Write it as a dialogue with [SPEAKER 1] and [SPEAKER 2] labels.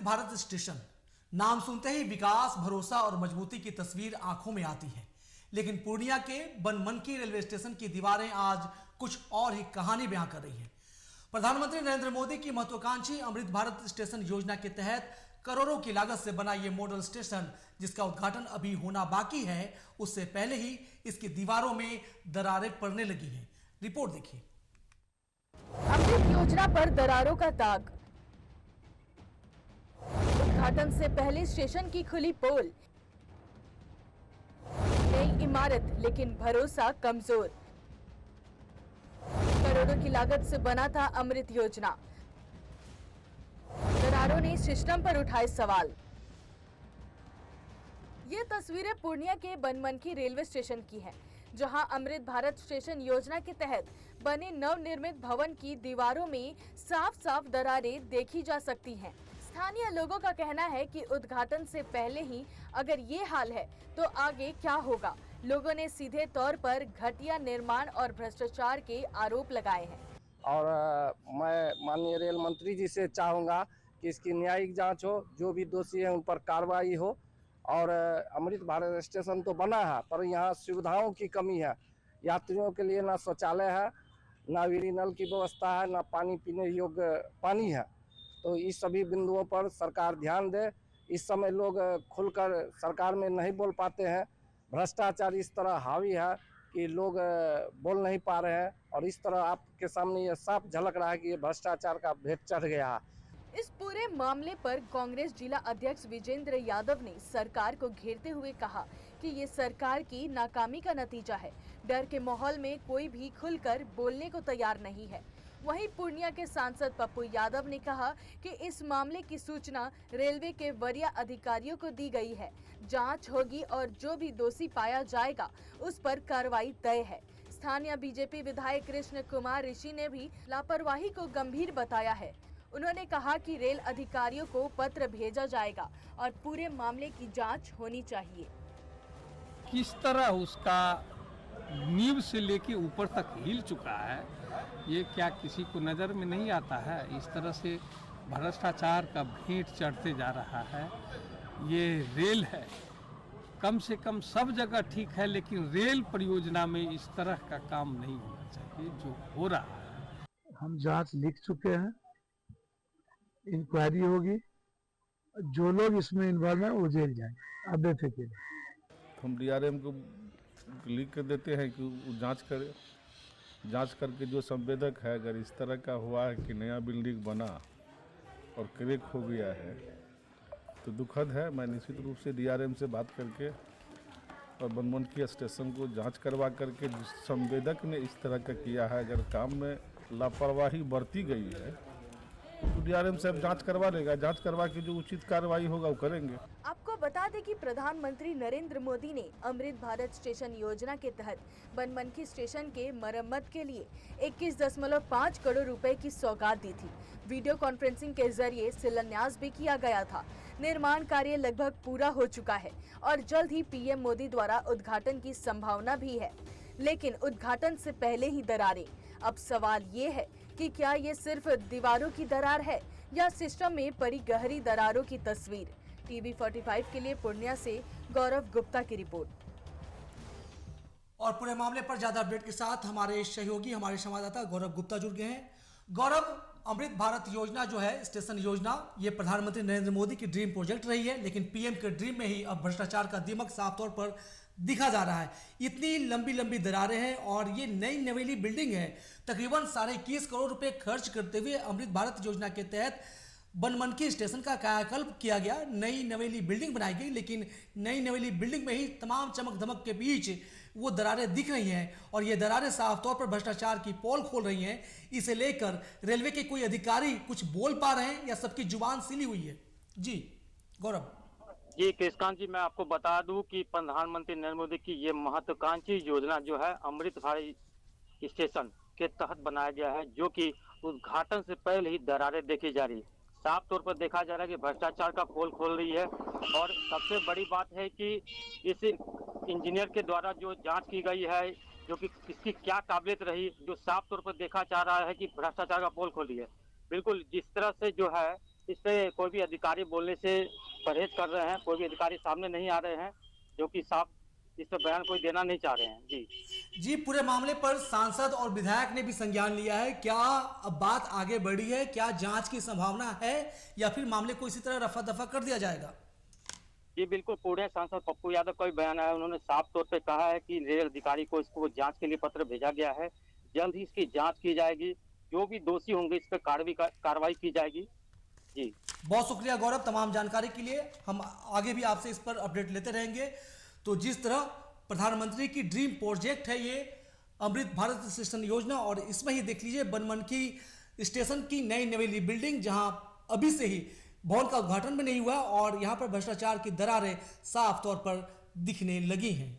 [SPEAKER 1] Bharat station नाम सुनते ही विकास, भरोसा और मजबूती की तस्वीर आंखों में आती है। लेकिन पूर्णिया के बनमनखी रेलवे स्टेशन की दीवारें आज कुछ और ही कहानी बयां कर रही हैं। प्रधानमंत्री नरेंद्र मोदी की महत्वाकांक्षी अमृत भारत स्टेशन योजना के तहत करोड़ों की लागत से बना ये मॉडल स्टेशन, जिसका उद्घाटन अभी होना बाकी है, उससे पहले ही इसकी दीवारों में दरारें पड़ने लगी हैं। रिपोर्ट देखिए।
[SPEAKER 2] अमृत योजना पर दरारों का दाग। उद्घाटन से पहले स्टेशन की खुली पोल, नई इमारत लेकिन भरोसा कमजोर। करोड़ों की लागत से बना था अमृत योजना, दरारों ने सिस्टम पर उठाए सवाल। ये तस्वीरें पूर्णिया के बनमनखी रेलवे स्टेशन की हैं, जहां अमृत भारत स्टेशन योजना के तहत बने नवनिर्मित भवन की दीवारों में साफ साफ दरारें देखी जा सकती हैं। स्थानीय लोगों का कहना है कि उद्घाटन से पहले ही अगर ये हाल है तो आगे क्या होगा। लोगों ने सीधे तौर पर घटिया निर्माण और भ्रष्टाचार के आरोप लगाए हैं।
[SPEAKER 3] और मैं माननीय रेल मंत्री जी से चाहूँगा कि इसकी न्यायिक जांच हो, जो भी दोषी है उन पर कार्रवाई हो। और अमृत भारत स्टेशन तो बना है, पर यहाँ सुविधाओं की कमी है। यात्रियों के लिए ना शौचालय है, ना यूरिनल की व्यवस्था है, ना पानी पीने योग्य पानी है। तो इस सभी बिंदुओं पर सरकार ध्यान दे। इस समय लोग खुलकर सरकार में नहीं बोल पाते हैं। भ्रष्टाचार इस तरह हावी है कि लोग बोल नहीं पा रहे हैं, और इस तरह आपके सामने ये साफ झलक रहा है कि ये भ्रष्टाचार का भेद चढ़ गया है।
[SPEAKER 2] इस पूरे मामले पर कांग्रेस जिला अध्यक्ष विजेंद्र यादव ने सरकार को घेरते हुए कहा कि ये सरकार की नाकामी का नतीजा है। डर के माहौल में कोई भी खुलकर बोलने को तैयार नहीं है। वहीं पूर्णिया के सांसद पप्पू यादव ने कहा कि इस मामले की सूचना रेलवे के वरीय अधिकारियों को दी गई है। जांच होगी और जो भी दोषी पाया जाएगा उस पर कार्रवाई तय है। स्थानीय बीजेपी विधायक कृष्ण कुमार ऋषि ने भी लापरवाही को गंभीर बताया है। उन्होंने कहा कि रेल अधिकारियों को पत्र भेजा जाएगा और पूरे मामले की जांच होनी चाहिए।
[SPEAKER 4] किस तरह उसका नींव से लेके ऊपर तक हिल चुका है, ये क्या किसी को नज़र में नहीं आता है। इस तरह से भ्रष्टाचार का भेंट चढ़ते जा रहा है। ये रेल है, कम से कम सब जगह ठीक है, लेकिन रेल परियोजना में इस तरह का काम नहीं होना चाहिए जो हो रहा है।
[SPEAKER 5] हम जांच लिख चुके हैं, इंक्वायरी होगी, जो लोग इसमें इन्वॉल्व हैं वो जेल जाएंगे। अब बेफिक्र
[SPEAKER 6] हम डीआरएम को लिख कर देते हैं कि वो जांच करे। जांच करके जो संवेदक है, अगर इस तरह का हुआ है कि नया बिल्डिंग बना और क्रैक हो गया है तो दुखद है। मैं निश्चित रूप से डीआरएम से बात करके और बनमनखी स्टेशन को जांच करवा करके जिस संवेदक ने इस तरह का किया है, अगर काम में लापरवाही बरती गई है तो डीआरएम साहब जांच करवा लेगा। जांच करवा के जो उचित कार्रवाई होगा वो करेंगे।
[SPEAKER 2] आपको बता दें कि प्रधानमंत्री नरेंद्र मोदी ने अमृत भारत स्टेशन योजना के तहत बनमनखी स्टेशन के मरम्मत के लिए 21.5 करोड़ रुपए की सौगात दी थी। वीडियो कॉन्फ्रेंसिंग के जरिए शिलान्यास भी किया गया था। निर्माण कार्य लगभग पूरा हो चुका है और जल्द ही पीएम मोदी द्वारा उद्घाटन की संभावना भी है। लेकिन उद्घाटन से पहले ही दरारें। अब सवाल ये है कि क्या ये सिर्फ दीवारों की दरार है या सिस्टम में पड़ी गहरी दरारों की तस्वीर। टीवी 45 के लिए पूर्णिया से गौरव गुप्ता की रिपोर्ट।
[SPEAKER 1] और पूरे मामले पर ज्यादा अपडेट के साथ हमारे सहयोगी, हमारे संवाददाता गौरव गुप्ता जुड़ गए हैं। गौरव, अमृत भारत योजना जो है स्टेशन योजना, ये प्रधानमंत्री नरेंद्र मोदी की ड्रीम प्रोजेक्ट रही है, लेकिन पीएम के ड्रीम में ही अब भ्रष्टाचार का दिमक साफ तौर पर दिखा जा रहा है। इतनी लंबी लंबी दरारें हैं और ये नई नवेली बिल्डिंग है। तकरीबन 21.5 करोड़ रुपए खर्च करते हुए अमृत भारत योजना के तहत बनमनखी स्टेशन का कायाकल्प किया गया। नई नवेली बिल्डिंग बनाई गई, लेकिन नई नवेली बिल्डिंग में ही तमाम चमक धमक के बीच वो दरारें दिख रही हैं और ये दरारें साफ तौर पर भ्रष्टाचार की पोल खोल रही हैं। इसे लेकर रेलवे के कोई अधिकारी कुछ बोल पा रहे हैं या सबकी जुबान सिली हुई है? जी गौरव।
[SPEAKER 7] जी कृष्णकांत जी, मैं आपको बता दूं कि प्रधानमंत्री नरेंद्र मोदी की ये महत्वाकांक्षी योजना जो है अमृत भारत स्टेशन के तहत बनाया गया है, जो कि उद्घाटन से पहले ही दरारें देखी जा रही है। साफ तौर पर देखा जा रहा है कि भ्रष्टाचार का पोल खोल रही है। और सबसे बड़ी बात है कि इस इंजीनियर के द्वारा जो जांच की गई है, जो कि किसकी क्या काबिलियत रही, जो साफ तौर पर देखा जा रहा है कि भ्रष्टाचार का पोल खोल रही है। बिल्कुल जिस तरह से जो है इस पे कोई भी अधिकारी बोलने से परहेज कर रहे हैं, कोई भी अधिकारी सामने नहीं आ रहे हैं जो कि साफ इस पर बयान कोई देना नहीं चाह रहे हैं।
[SPEAKER 1] जी, पूरे मामले पर सांसद और विधायक ने भी संज्ञान लिया है। क्या अब बात आगे बढ़ी है? क्या जांच की संभावना है या फिर मामले को इसी तरह रफा दफा कर दिया जाएगा?
[SPEAKER 7] जी बिल्कुल, पूरे सांसद पप्पू यादव का भी बयान आया। उन्होंने साफ तौर पे कहा है कि रेल अधिकारी को इसको जांच के लिए पत्र भेजा गया है, जल्द ही इसकी जांच की जाएगी, जो भी दोषी होंगे इस पर कार्रवाई की जाएगी। जी
[SPEAKER 1] बहुत शुक्रिया गौरव तमाम जानकारी के लिए। हम आगे भी आपसे इस पर अपडेट लेते रहेंगे। तो जिस तरह प्रधानमंत्री की ड्रीम प्रोजेक्ट है ये अमृत भारत स्टेशन योजना, और इसमें ही देख लीजिए बनमनखी स्टेशन की नई नवेली बिल्डिंग, जहां अभी से ही भवन का उद्घाटन भी नहीं हुआ और यहां पर भ्रष्टाचार की दरारें साफ तौर पर दिखने लगी हैं।